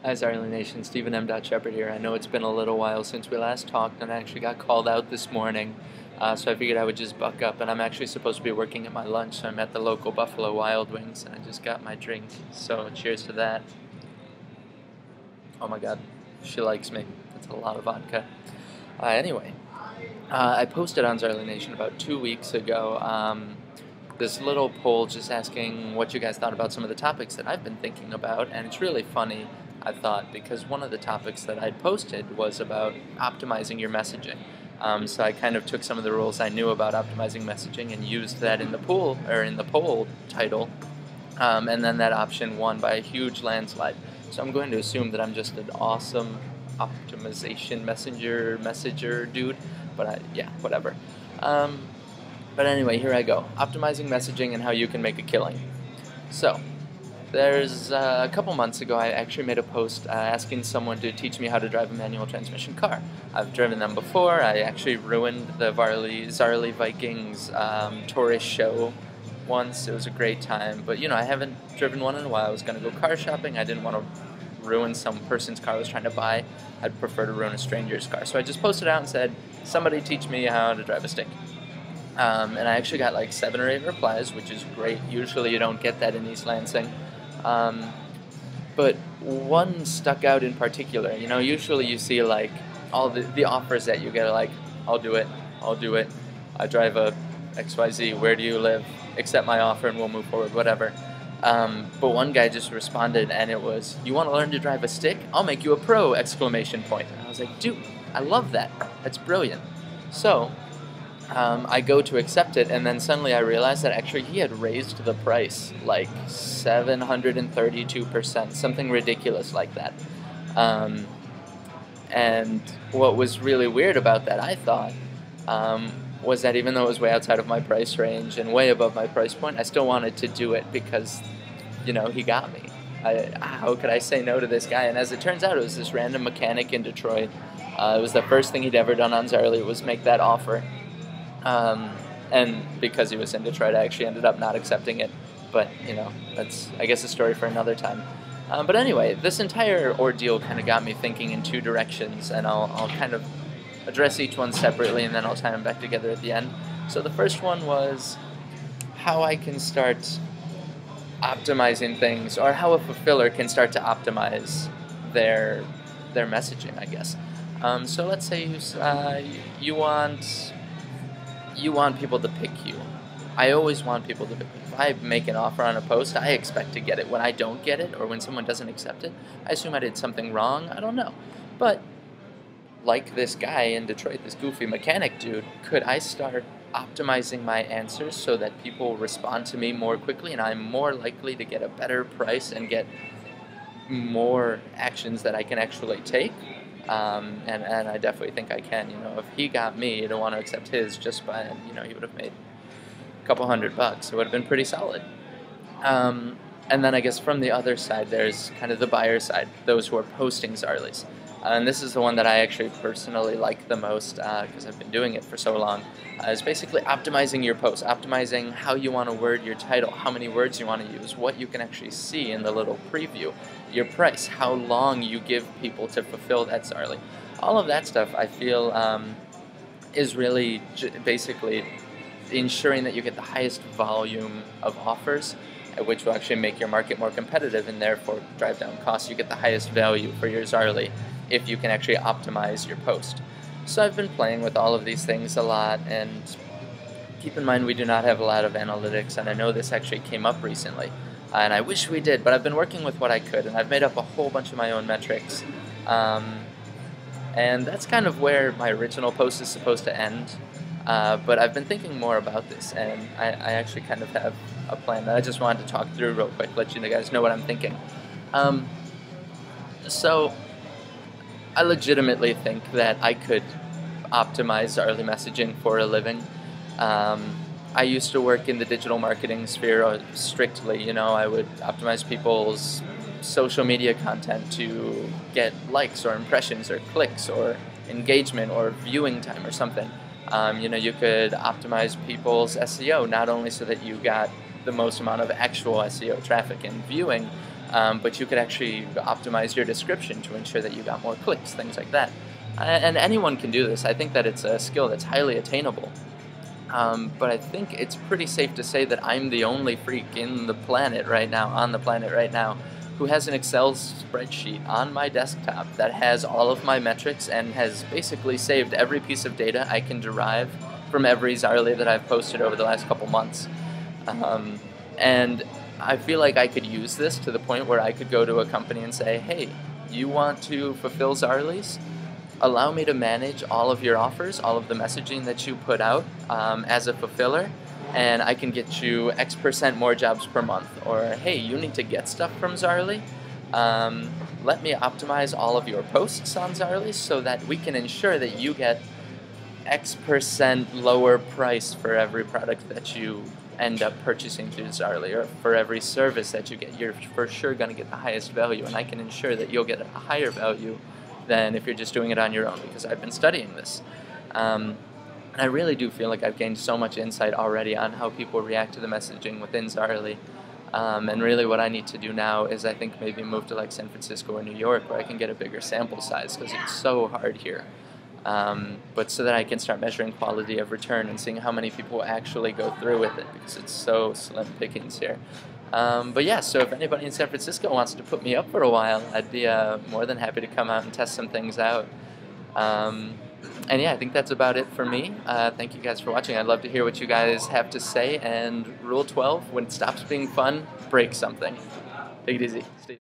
As Arley Nation, Stephen M. Shepherd here. I know it's been a little while since we last talked, and I actually got called out this morning, so I figured I would just buck up. And I'm actually supposed to be working at my lunch, so I'm at the local Buffalo Wild Wings, and I just got my drink. So cheers to that. Oh my God, she likes me. That's a lot of vodka. Anyway, I posted on Zarly Nation about 2 weeks ago this little poll just asking what you guys thought about some of the topics that I've been thinking about, and it's really funny, I thought, because one of the topics that I'd posted was about optimizing your messaging. So I kind of took some of the rules I knew about optimizing messaging and used that in the poll or in the poll title, and then that option won by a huge landslide. So I'm going to assume that I'm just an awesome optimization messenger dude, but yeah, whatever. But anyway, here I go. Optimizing messaging and how you can make a killing. So, there's a couple months ago, I actually made a post asking someone to teach me how to drive a manual transmission car. I've driven them before. I actually ruined the Zarly Vikings tourist show once. It was a great time, but I haven't driven one in a while. I was going to go car shopping. I didn't want to ruin some person's car I was trying to buy. I'd prefer to ruin a stranger's car. So I just posted out and said, somebody teach me how to drive a stick. And I actually got like 7 or 8 replies, which is great. Usually you don't get that in East Lansing. But one stuck out in particular. Usually you see like all the offers that you get are like, I'll do it, I drive a XYZ, where do you live? Accept my offer and we'll move forward, whatever. But one guy just responded and it was, you want to learn to drive a stick? I'll make you a pro! Exclamation point. And I was like, dude, I love that. That's brilliant. So, I go to accept it, and then suddenly I realize that actually he had raised the price like 732%, something ridiculous like that. And what was really weird about that, I thought, was that even though it was way outside of my price range and way above my price point, I still wanted to do it because, he got me. How could I say no to this guy? And as it turns out, it was this random mechanic in Detroit. It was the first thing he'd ever done on Zarly was make that offer. And because he was in Detroit, I actually ended up not accepting it. But, that's, I guess, a story for another time. But anyway, this entire ordeal kind of got me thinking in 2 directions, and I'll kind of address each one separately, and then I'll tie them back together at the end. So the first one was how I can start optimizing things, or how a fulfiller can start to optimize their messaging, I guess. So let's say you want people to pick you. I always want people to pick me. If I make an offer on a post, I expect to get it. When I don't get it, or when someone doesn't accept it, I assume I did something wrong. I don't know. But like this guy in Detroit, this goofy mechanic dude, could I start optimizing my answers so that people respond to me more quickly and I'm more likely to get a better price and get more actions that I can actually take? And I definitely think I can. If he got me to want to accept his just by, he would have made a couple $100. It would have been pretty solid. And then I guess from the other side, there's kind of the buyer side, those who are posting Zarlys. And this is the one that I actually personally like the most because I've been doing it for so long. Is basically optimizing your post, optimizing how you want to word your title, how many words you want to use, what you can actually see in the little preview, your price, how long you give people to fulfill that Zarly. All of that stuff I feel is really basically ensuring that you get the highest volume of offers, which will actually make your market more competitive and therefore drive down costs. You get the highest value for your Zarly if you can actually optimize your post. So I've been playing with all of these things a lot, and keep in mind we do not have a lot of analytics, and I know this actually came up recently, and I wish we did, but I've been working with what I could, and I've made up a whole bunch of my own metrics. And that's kind of where my original post is supposed to end, but I've been thinking more about this, and I actually kind of have a plan that I just wanted to talk through real quick, let you guys know what I'm thinking. So I legitimately think that I could optimize Zarly messaging for a living. I used to work in the digital marketing sphere strictly. I would optimize people's social media content to get likes or impressions or clicks or engagement or viewing time or something. You could optimize people's SEO, not only so that you got the most amount of actual SEO traffic and viewing, but you could actually optimize your description to ensure that you got more clicks, things like that. And anyone can do this. I think that it's a skill that's highly attainable. But I think it's pretty safe to say that I'm the only freak on the planet right now, who has an Excel spreadsheet on my desktop that has all of my metrics and has basically saved every piece of data I can derive from every Zaarly that I've posted over the last couple months. And I feel like I could use this to the point where I could go to a company and say, hey, you want to fulfill Zaarly's? Allow me to manage all of your offers, all of the messaging that you put out as a fulfiller, and I can get you X% more jobs per month. Or, hey, you need to get stuff from Zaarly. Let me optimize all of your posts on Zaarly so that we can ensure that you get X% lower price for every product that you end up purchasing through Zaarly, or for every service that you get. You're for sure going to get the highest value, and I can ensure that you'll get a higher value than if you're just doing it on your own, because I've been studying this. And I really do feel like I've gained so much insight already on how people react to the messaging within Zaarly. And really what I need to do now is, I think, maybe move to like San Francisco or New York, where I can get a bigger sample size, because it's so hard here. But so that I can start measuring quality of return and seeing how many people actually go through with it, because it's so slim pickings here. But yeah, so if anybody in San Francisco wants to put me up for a while, I'd be more than happy to come out and test some things out. And yeah, I think that's about it for me. Thank you guys for watching. I'd love to hear what you guys have to say. And Rule 12, when it stops being fun, break something. Take it easy. Steve.